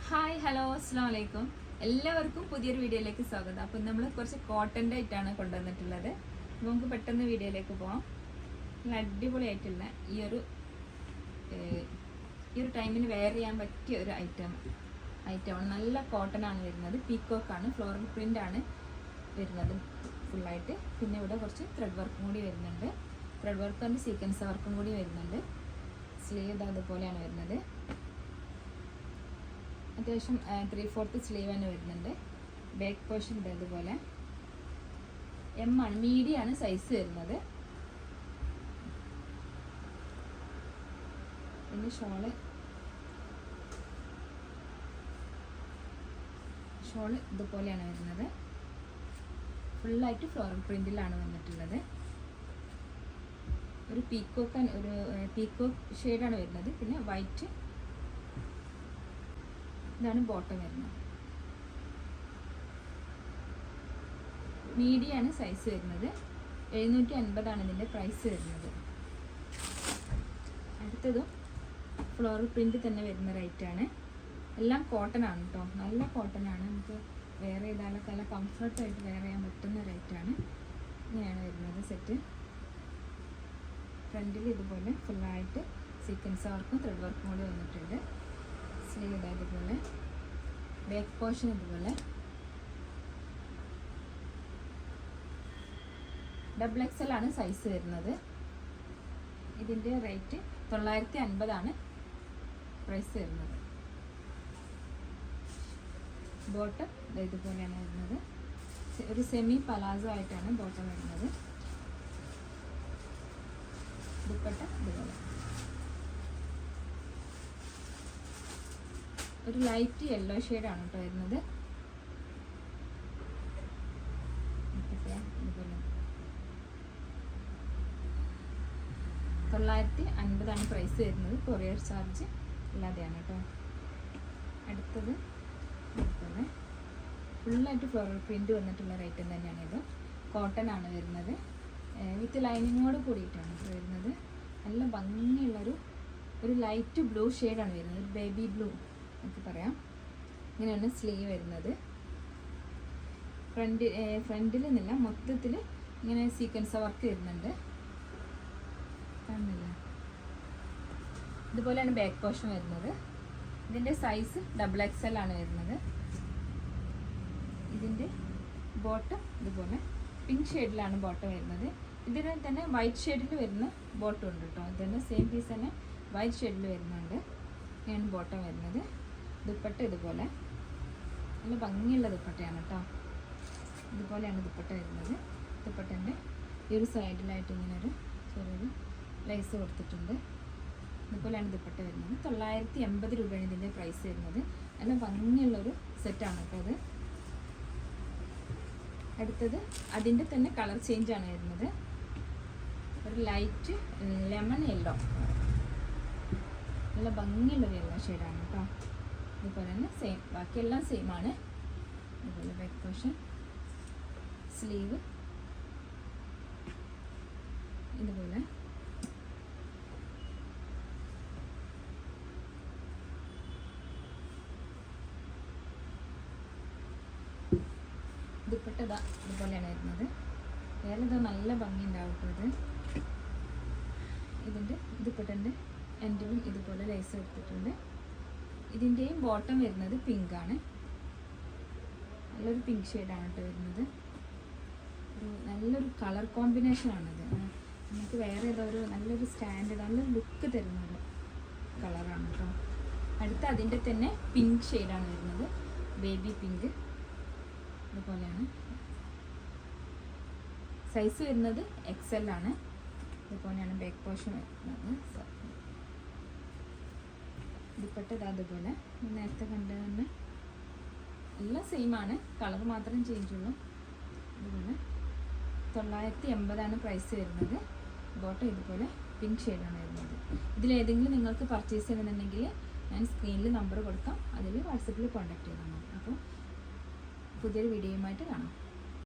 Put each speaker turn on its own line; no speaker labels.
Hi hello അസ്സാം വലൈക്കും. എല്ലാവർക്കും പുതിയൊരു വീഡിയോയിലേക്ക് സ്വാഗതം. അപ്പം നമ്മൾ കുറച്ച് കോട്ടൻ്റെ ആയിട്ടാണ് കൊണ്ടുവന്നിട്ടുള്ളത്. നമുക്ക് പെട്ടെന്ന് വീഡിയോയിലേക്ക് പോകാം. നല്ല അടിപൊളിയായിട്ടുള്ള ഈ ഒരു ടൈമിന് വെയർ ചെയ്യാൻ പറ്റിയ ഒരു ഐറ്റമാണ്. നല്ല കോട്ടൺ ആണ് വരുന്നത്. പീക്കോക്കാണ്, ഫ്ലോറൽ പ്രിൻ്റ് ആണ് വരുന്നത് ഫുള്ളായിട്ട്. പിന്നെ ഇവിടെ കുറച്ച് ത്രെഡ് വർക്കും കൂടി വരുന്നുണ്ട്. ത്രെഡ് വർക്കും സീക്വൻസ് വർക്കും കൂടി വരുന്നുണ്ട്. സ്ലീവ് അതുപോലെയാണ് വരുന്നത്. അത്യാവശ്യം 3/4 സ്ലീവ് തന്നെ വരുന്നുണ്ട്. ബാക്ക് പോർഷൻ ഇതുപോലെ എം ആണ്, മീഡിയം ആണ് സൈസ് വരുന്നത്. പിന്നെ ഷോള് ഇതുപോലെയാണ് വരുന്നത്. ഫുള്ളായിട്ട് ഫ്ലോറൽ പ്രിന്റിലാണ് വന്നിട്ടുള്ളത്. ഒരു പീക്കോക്ക് ഷെയ്ഡാണ് വരുന്നത്. പിന്നെ വൈറ്റ്, ഇതാണ് ബോട്ടം വരുന്നത്. മീഡിയം ആണ് സൈസ് വരുന്നത്. 750 ആണ് ഇതിൻ്റെ പ്രൈസ് വരുന്നത്. അടുത്തതും ഫ്ലോറൽ പ്രിന്റ് തന്നെ വരുന്ന റേറ്റാണ്. എല്ലാം കോട്ടൺ ആണ് കേട്ടോ, നല്ല കോട്ടൺ ആണ്. നമുക്ക് വെയർ ചെയ്താലൊക്കെ നല്ല കംഫർട്ടായിട്ട് വെയർ ചെയ്യാൻ പറ്റുന്ന റേറ്റാണ്. ഇങ്ങനെയാണ് വരുന്നത് സെറ്റ്. ഫ്രണ്ടിൽ ഇതുപോലെ ഫുള്ളായിട്ട് സീക്വൻസ് വർക്കും ത്രെഡ് വർക്കും കൂടി വന്നിട്ടുണ്ട്. സ്ലീവ് ഇതുപോലെ, ബാക്ക് പോർഷൻ ഇതുപോലെ. XXL ആണ് സൈസ് വരുന്നത്. ഇതിൻ്റെ റേറ്റ് 950 ആണ് പ്രൈസ് വരുന്നത്. ബോട്ടം ഇതുപോലെയാണ് വരുന്നത്. ഒരു സെമി പലാസോ ആയിട്ടാണ് ബോട്ടം വരുന്നത്. ദുപ്പട്ട ഇതുപോലെ ഒരു ലൈറ്റ് യെല്ലോ ഷെയ്ഡാണ് കേട്ടോ വരുന്നത്. ഇതുപോലെ 950 ആണ് പ്രൈസ് വരുന്നത്. കൊറിയർ ചാർജ് ഇല്ലാതെയാണ് കേട്ടോ. അടുത്തത് ഇതുപോലെ ഫുള്ളായിട്ട് ഫ്ലോറൽ പ്രിന്റ് വന്നിട്ടുള്ള റേറ്റം തന്നെയാണ്. ഇത് കോട്ടൺ ആണ് വരുന്നത്. വിത്ത് ലൈനിങ്ങോട് കൂടിയിട്ടാണ് വരുന്നത്. നല്ല ഭംഗിയുള്ളൊരു ലൈറ്റ് ബ്ലൂ ഷെയ്ഡാണ് വരുന്നത്. ഒരു ബേബി ബ്ലൂ നമുക്ക് പറയാം. ഇങ്ങനെയാണ് സ്ലീവ് വരുന്നത്. ഫ്രണ്ടിൽ നിന്നില്ല, മൊത്തത്തിൽ ഇങ്ങനെ സീക്വൻസ് വർക്ക് വരുന്നുണ്ട്. കാണുന്നില്ല? ഇതുപോലെയാണ് ബാക്ക് പോർഷൻ വരുന്നത്. ഇതിൻ്റെ സൈസ് XXL ആണ് വരുന്നത്. ഇതിൻ്റെ ബോട്ടം ഇതുപോലെ പിങ്ക് ഷെയ്ഡിലാണ് ബോട്ടം വരുന്നത്. ഇതിന് തന്നെ വൈറ്റ് ഷെയ്ഡിൽ വരുന്ന ബോട്ടം ഉണ്ട് കേട്ടോ. ഇതിൻ്റെ സെയിം പീസ് തന്നെ വൈറ്റ് ഷെയ്ഡിൽ വരുന്നുണ്ട്. ഇങ്ങനെയാണ് ബോട്ടം വരുന്നത്. ദുപ്പട്ട ഇതുപോലെ നല്ല ഭംഗിയുള്ള ദുപ്പട്ടയാണ് കേട്ടോ. ഇതുപോലെയാണ് ദുപ്പട്ട വരുന്നത്. ദുപ്പട്ടൻ്റെ ഈ ഒരു സൈഡിലായിട്ട് ഇങ്ങനൊരു ചെറിയൊരു ലൈസ് കൊടുത്തിട്ടുണ്ട്. ഇതുപോലെയാണ് ദുപ്പട്ട വരുന്നത്. 980 രൂപയാണ് ഇതിൻ്റെ പ്രൈസ് വരുന്നത്. നല്ല ഭംഗിയുള്ളൊരു സെറ്റാണ് കേട്ടോ അത്. അടുത്തത് അതിൻ്റെ തന്നെ കളർ ചേഞ്ചാണ് വരുന്നത്. ഒരു ലൈറ്റ് ലെമൺ യെല്ലോ, നല്ല ഭംഗിയുള്ളൊരു യെല്ലോ ഷെയ്ഡാണ് കേട്ടോ. ഇതുപോലെ തന്നെ സെയിം, ബാക്കിയെല്ലാം സെയിം ആണ്. ഇതുപോലെ ബാക്ക് പോർഷൻ, സ്ലീവ് ഇതുപോലെ. ദുപ്പട്ട ഇതുപോലെയാണ് വരുന്നത്. വേറെ നല്ല ഭംഗി ഉണ്ടാവും. ഇതിൻ്റെ ദുപ്പട്ടൻ്റെ എൻഡിലും ഇതുപോലെ ലൈസ് എടുത്തിട്ടുണ്ട്. ഇതിൻ്റെയും ബോട്ടം വരുന്നത് പിങ്ക് ആണ്. നല്ലൊരു പിങ്ക് ഷെയ്ഡാണ് കേട്ടോ വരുന്നത്. നല്ലൊരു കളർ കോമ്പിനേഷനാണിത്. നമുക്ക് വേറെ ഏതോ നല്ലൊരു സ്റ്റാൻഡേർഡ്, നല്ലൊരു ലുക്ക് തരുന്നൊരു കളറാണ് കേട്ടോ. അടുത്ത അതിൻ്റെ തന്നെ പിങ്ക് ഷെയ്ഡാണ് വരുന്നത്. ബേബി പിങ്ക് ഇതുപോലെയാണ്. സൈസ് വരുന്നത് XL ആണ്. ഇതുപോലെയാണ് ബാക്ക് പോർഷൻ വരുന്നത്. ദുപ്പട്ട അതുപോലെ നേരത്തെ കണ്ട തന്നെ എല്ലാം സെയിം ആണ്, കളർ മാത്രം ചേഞ്ച് ഉള്ളൂ. അതുപോലെ 980 ആണ് പ്രൈസ് വരുന്നത്. ബോട്ടം ഇതുപോലെ പിങ്ക് ഷെയ്ഡാണ് വരുന്നത്. ഇതിലേതെങ്കിലും നിങ്ങൾക്ക് പർച്ചേസ് ചെയ്യണമെന്നുണ്ടെങ്കിൽ ഞാൻ സ്ക്രീനിൽ നമ്പർ കൊടുക്കാം. അതിൽ വാട്സപ്പിൽ കോൺടാക്ട് ചെയ്താൽ മതി. അപ്പോൾ പുതിയൊരു വീഡിയോയുമായിട്ട് കാണാം.